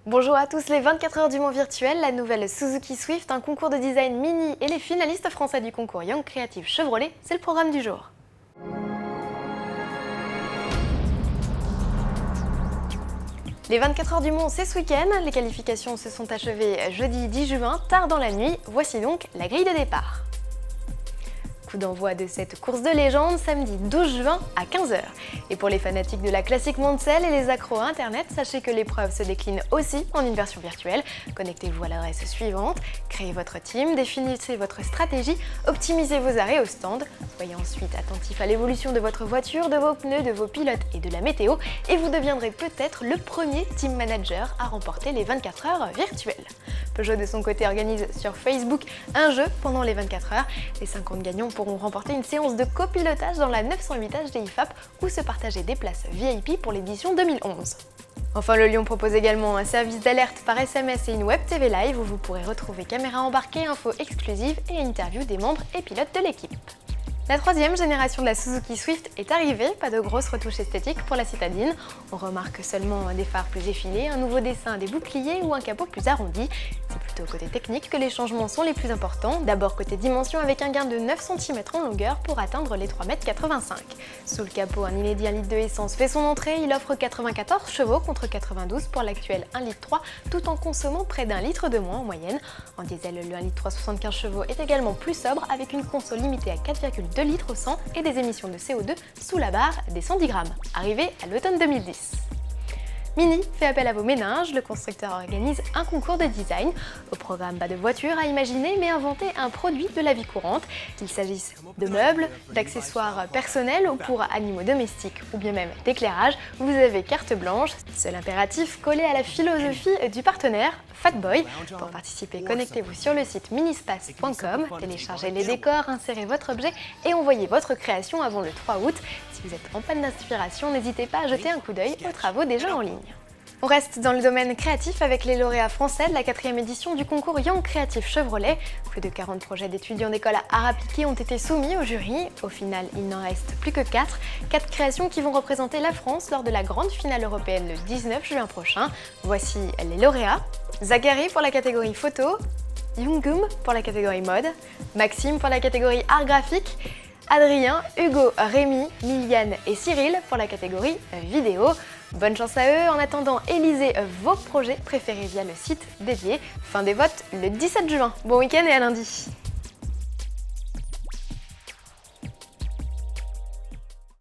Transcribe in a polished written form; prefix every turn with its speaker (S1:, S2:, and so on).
S1: Bonjour à tous, les 24 heures du Mans virtuel, la nouvelle Suzuki Swift, un concours de design mini et les finalistes français du concours Young Creative Chevrolet, c'est le programme du jour. Les 24 heures du Mans, c'est ce week-end, les qualifications se sont achevées jeudi 10 juin, tard dans la nuit, voici donc la grille de départ. Coup d'envoi de cette course de légende samedi 12 juin à 15 h. Et pour les fanatiques de la classique Mondsel et les accros à internet, sachez que l'épreuve se décline aussi en une version virtuelle. Connectez-vous à l'adresse suivante, créez votre team, définissez votre stratégie, optimisez vos arrêts au stand, soyez ensuite attentif à l'évolution de votre voiture, de vos pneus, de vos pilotes et de la météo, et vous deviendrez peut-être le premier team manager à remporter les 24 heures virtuelles. Peugeot de son côté organise sur Facebook un jeu pendant les 24 heures. Les 50 gagnants pourront remporter une séance de copilotage dans la 908 HDI-FAP ou se partager des places VIP pour l'édition 2011. Enfin, le Lyon propose également un service d'alerte par SMS et une web TV live où vous pourrez retrouver caméras embarquées, infos exclusives et interviews des membres et pilotes de l'équipe. La troisième génération de la Suzuki Swift est arrivée, pas de grosses retouches esthétiques pour la citadine. On remarque seulement des phares plus effilés, un nouveau dessin des boucliers ou un capot plus arrondi. C'est plutôt côté technique que les changements sont les plus importants. D'abord côté dimension avec un gain de 9 cm en longueur pour atteindre les 3,85 m. Sous le capot, un inédit 1 litre de essence fait son entrée. Il offre 94 chevaux contre 92 pour l'actuel 1,3 litre tout en consommant près d'1 litre de moins en moyenne. En diesel, le 1,3 litre 75 chevaux est également plus sobre avec une conso limitée à 4,2 litres au 100 et des émissions de CO2 sous la barre des 110 grammes, arrivé à l'automne 2010. Mini fait appel à vos méninges, le constructeur organise un concours de design. Au programme, pas de voiture à imaginer, mais inventer un produit de la vie courante. Qu'il s'agisse de meubles, d'accessoires personnels ou pour animaux domestiques ou bien même d'éclairage, vous avez carte blanche. Seul impératif, collé à la philosophie du partenaire, Fatboy. Pour participer, connectez-vous sur le site minispace.com, téléchargez les décors, insérez votre objet et envoyez votre création avant le 3 août. Si vous êtes en panne d'inspiration, n'hésitez pas à jeter un coup d'œil aux travaux déjà en ligne. On reste dans le domaine créatif avec les lauréats français de la 4e édition du concours Young Creative Chevrolet. Plus de 40 projets d'étudiants d'école à art appliqué ont été soumis au jury. Au final, il n'en reste plus que 4 créations qui vont représenter la France lors de la grande finale européenne le 19 juin prochain. Voici les lauréats. Zachary pour la catégorie photo, Youngum pour la catégorie mode, Maxime pour la catégorie art graphique, Adrien, Hugo, Rémi, Miliane et Cyril pour la catégorie vidéo. Bonne chance à eux, en attendant, élisez vos projets préférés via le site dédié. Fin des votes le 17 juin. Bon week-end et à lundi.